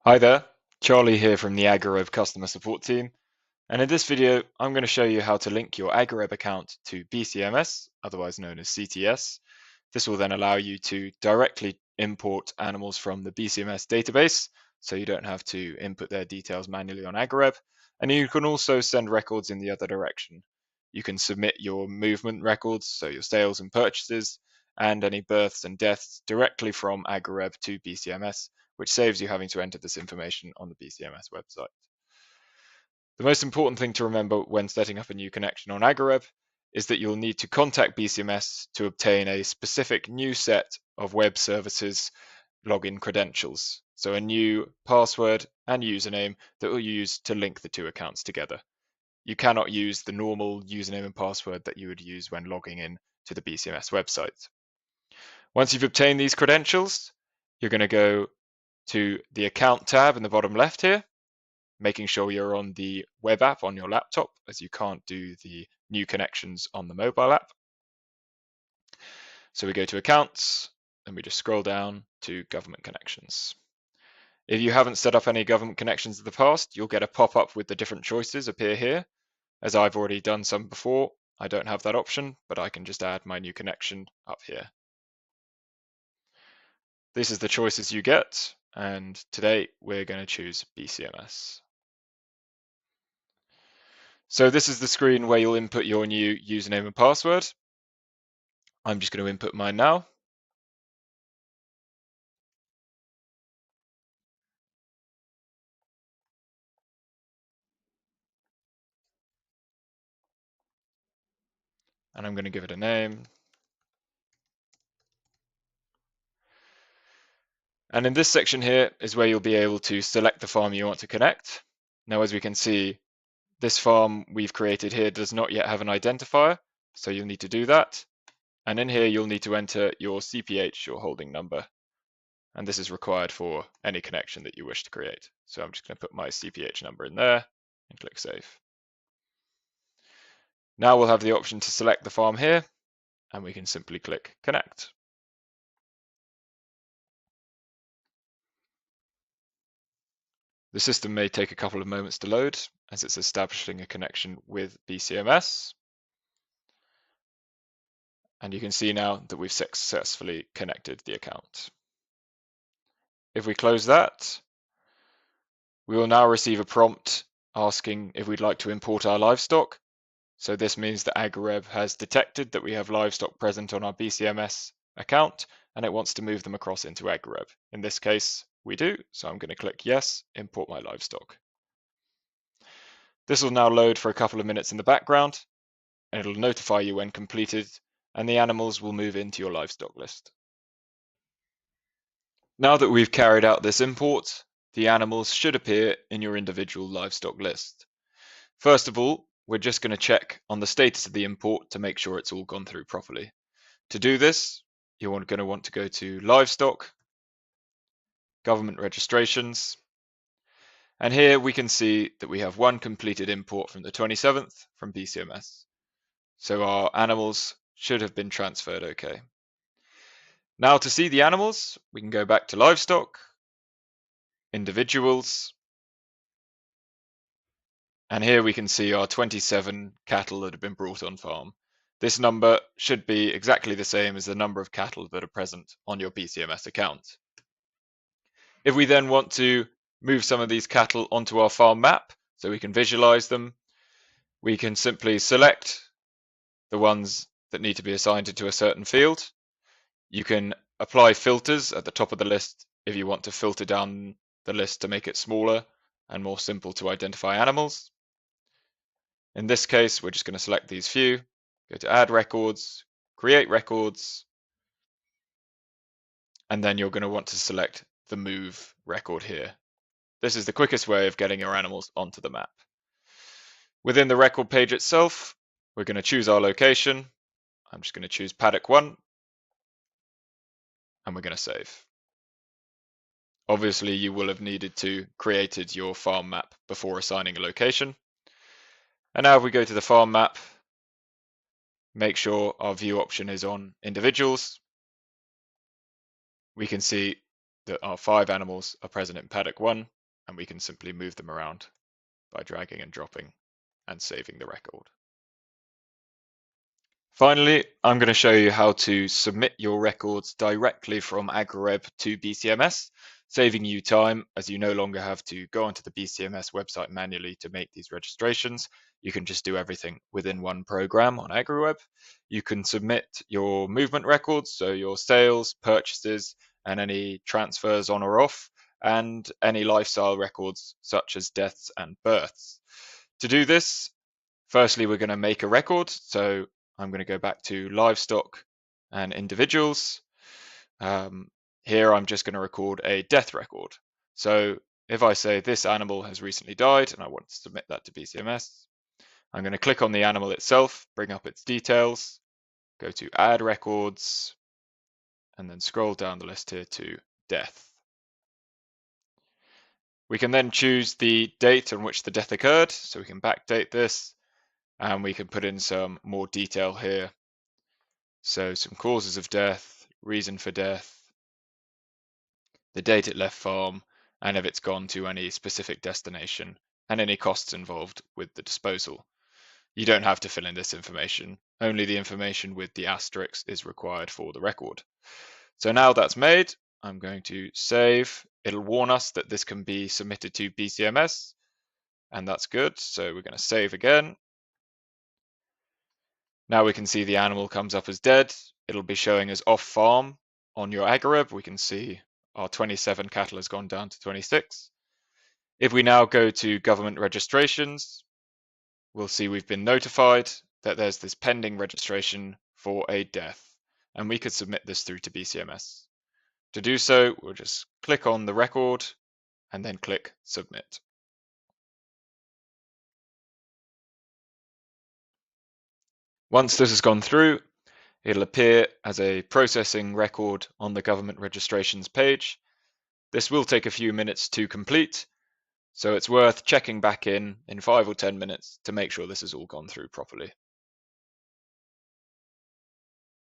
Hi there, Charlie here from the AgriWebb customer support team, and in this video I'm going to show you how to link your AgriWebb account to BCMS, otherwise known as CTS. This will then allow you to directly import animals from the BCMS database, so you don't have to input their details manually on AgriWebb, and you can also send records in the other direction. You can submit your movement records, so your sales and purchases, and any births and deaths directly from AgriWebb to BCMS, which saves you having to enter this information on the BCMS website. The most important thing to remember when setting up a new connection on AgriWebb is that you'll need to contact BCMS to obtain a specific new set of web services login credentials, so a new password and username that will use to link the two accounts together. You cannot use the normal username and password that you would use when logging in to the BCMS website. Once you've obtained these credentials, you're going to go to the account tab in the bottom left here, making sure you're on the web app on your laptop, as you can't do the new connections on the mobile app. So we go to accounts and we just scroll down to government connections. If you haven't set up any government connections in the past, you'll get a pop-up with the different choices appear here. As I've already done some before, I don't have that option, but I can just add my new connection up here. This is the choices you get, and today we're going to choose BCMS. So this is the screen where you'll input your new username and password. I'm just going to input mine now. And I'm going to give it a name. And in this section here is where you'll be able to select the farm you want to connect. Now, as we can see, this farm we've created here does not yet have an identifier, so you'll need to do that. And in here, you'll need to enter your CPH, your holding number. And this is required for any connection that you wish to create. So I'm just going to put my CPH number in there and click Save. Now we'll have the option to select the farm here, and we can simply click Connect. The system may take a couple of moments to load as it's establishing a connection with BCMS. And you can see now that we've successfully connected the account. If we close that, we will now receive a prompt asking if we'd like to import our livestock. So this means that AgriWebb has detected that we have livestock present on our BCMS account and it wants to move them across into AgriWebb. In this case, we do, so I'm going to click Yes, import my livestock. This will now load for a couple of minutes in the background, and it'll notify you when completed, and the animals will move into your livestock list. Now that we've carried out this import, the animals should appear in your individual livestock list. First of all, we're just going to check on the status of the import to make sure it's all gone through properly. To do this, you're going to want to go to Livestock, Government Registrations, and here we can see that we have one completed import from the 27th from BCMS. So our animals should have been transferred okay. Now to see the animals, we can go back to Livestock, Individuals, and here we can see our 27 cattle that have been brought on farm. This number should be exactly the same as the number of cattle that are present on your BCMS account. If we then want to move some of these cattle onto our farm map so we can visualize them, we can simply select the ones that need to be assigned to a certain field. You can apply filters at the top of the list if you want to filter down the list to make it smaller and more simple to identify animals. In this case, we're just going to select these few, go to Add Records, Create Records, and then you're going to want to select the Move record here. This is the quickest way of getting your animals onto the map. Within the record page itself, we're going to choose our location. I'm just going to choose Paddock 1, and we're going to save. Obviously, you will have needed to created your farm map before assigning a location. And now if we go to the farm map, make sure our view option is on individuals. We can see that our 5 animals are present in paddock 1, and we can simply move them around by dragging and dropping and saving the record. Finally, I'm going to show you how to submit your records directly from AgriWebb to BCMS, saving you time as you no longer have to go onto the BCMS website manually to make these registrations. You can just do everything within one program on AgriWebb. You can submit your movement records, so your sales, purchases, and any transfers on or off, and any lifestyle records such as deaths and births. To do this, firstly, we're going to make a record. So I'm going to go back to livestock and individuals. Here I'm just going to record a death record. So if I say this animal has recently died and I want to submit that to BCMS, I'm going to click on the animal itself, bring up its details, go to add records, and then scroll down the list here to death. We can then choose the date on which the death occurred, so we can backdate this, and we can put in some more detail here. So some causes of death, reason for death, the date it left farm, and if it's gone to any specific destination, and any costs involved with the disposal. You don't have to fill in this information. Only the information with the asterisk is required for the record. So now that's made, I'm going to save. It'll warn us that this can be submitted to BCMS, and that's good. So we're going to save again. Now we can see the animal comes up as dead. It'll be showing as off farm on your AgriWebb. We can see our 27 cattle has gone down to 26. If we now go to government registrations, we'll see we've been notified that there's this pending registration for a death, and we could submit this through to BCMS. To do so, we'll just click on the record and then click submit. Once this has gone through, it'll appear as a processing record on the government registrations page. This will take a few minutes to complete, so it's worth checking back in 5 or 10 minutes to make sure this has all gone through properly.